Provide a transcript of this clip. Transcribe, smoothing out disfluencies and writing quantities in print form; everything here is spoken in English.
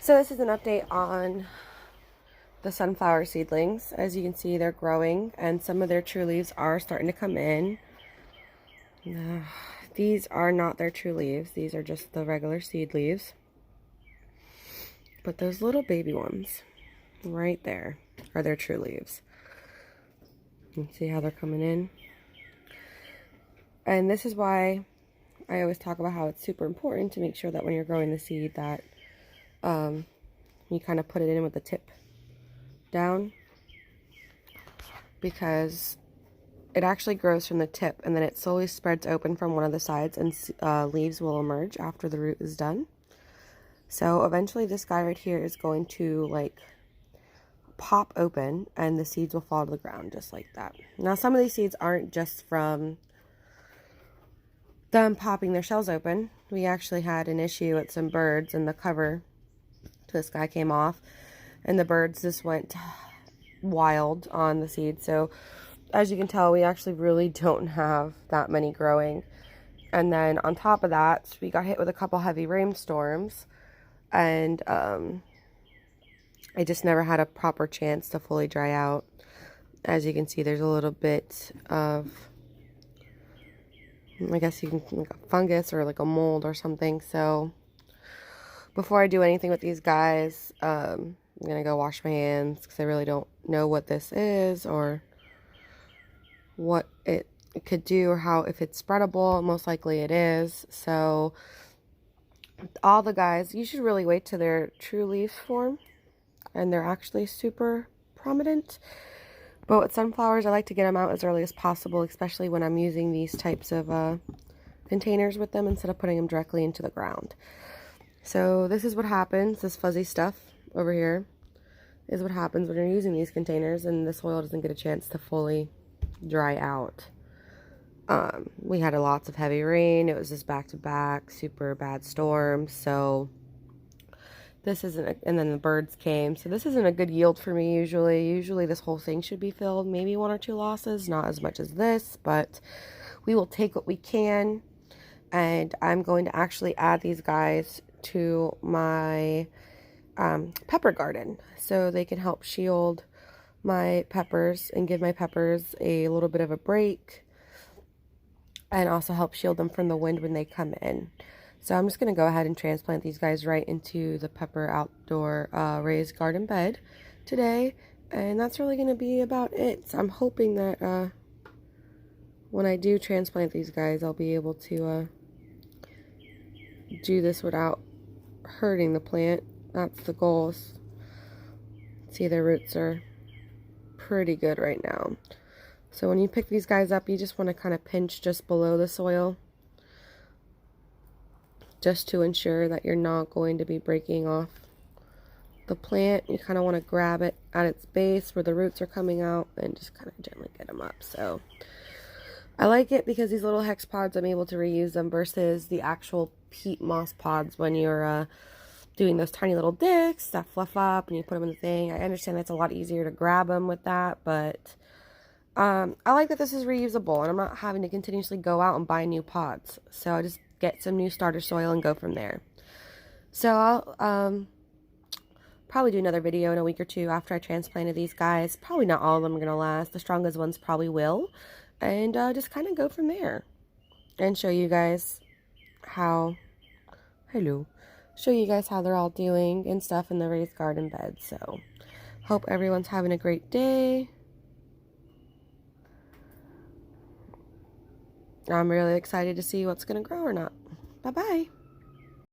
So this is an update on the sunflower seedlings. As you can see, they're growing and some of their true leaves are starting to come in. These are not their true leaves. These are just the regular seed leaves. But those little baby ones right there are their true leaves. You can see how they're coming in. And this is why I always talk about how it's super important to make sure that when you're growing the seed that you kind of put it in with the tip down, because it actually grows from the tip and then it slowly spreads open from one of the sides, and leaves will emerge after the root is done. So eventually this guy right here is going to like pop open and the seeds will fall to the ground just like that. Now some of these seeds aren't just from them popping their shells open. We actually had an issue with some birds and the cover to this guy came off and the birds just went wild on the seeds. So as you can tell, we actually really don't have that many growing. And then on top of that, we got hit with a couple heavy rainstorms, and I just never had a proper chance to fully dry out. As you can see, there's a little bit of, I guess you can, like a fungus or like a mold or something. So before I do anything with these guys, I'm gonna go wash my hands because I really don't know what this is or what it could do or how, if it's spreadable. Most likely it is. So all the guys, you should really wait till their true leaves form and they're actually super prominent. But with sunflowers, I like to get them out as early as possible, especially when I'm using these types of containers with them instead of putting them directly into the ground. So this is what happens. This fuzzy stuff over here is what happens when you're using these containers and the soil doesn't get a chance to fully dry out. We had lots of heavy rain. It was just back-to-back super bad storms. So this isn't, and then the birds came. So this isn't a good yield for me usually. Usually this whole thing should be filled. Maybe 1 or 2 losses, not as much as this, but we will take what we can. And I'm going to actually add these guys to my pepper garden so they can help shield my peppers and give my peppers a little bit of a break, and also help shield them from the wind when they come in. So I'm just going to go ahead and transplant these guys right into the pepper outdoor raised garden bed today, and that's really going to be about it. So I'm hoping that when I do transplant these guys, I'll be able to do this without hurting the plant. That's the goal. See, their roots are pretty good right now. So when you pick these guys up, you just want to kind of pinch just below the soil, just to ensure that you're not going to be breaking off the plant. You kind of want to grab it at its base where the roots are coming out and just kind of gently get them up. So I like it because these little hex pods, I'm able to reuse them versus the actual peat moss pods when you're doing those tiny little discs that fluff up and you put them in the thing. I understand it's a lot easier to grab them with that, but I like that this is reusable and I'm not having to continuously go out and buy new pods. So I just get some new starter soil and go from there. So I'll probably do another video in a week or 2 after I transplanted these guys. Probably not all of them are going to last. The strongest ones probably will. And just kind of go from there and show you guys how, show you guys how they're all doing and stuff in the raised garden bed. So hope everyone's having a great day. I'm really excited to see what's going to grow or not. Bye-bye.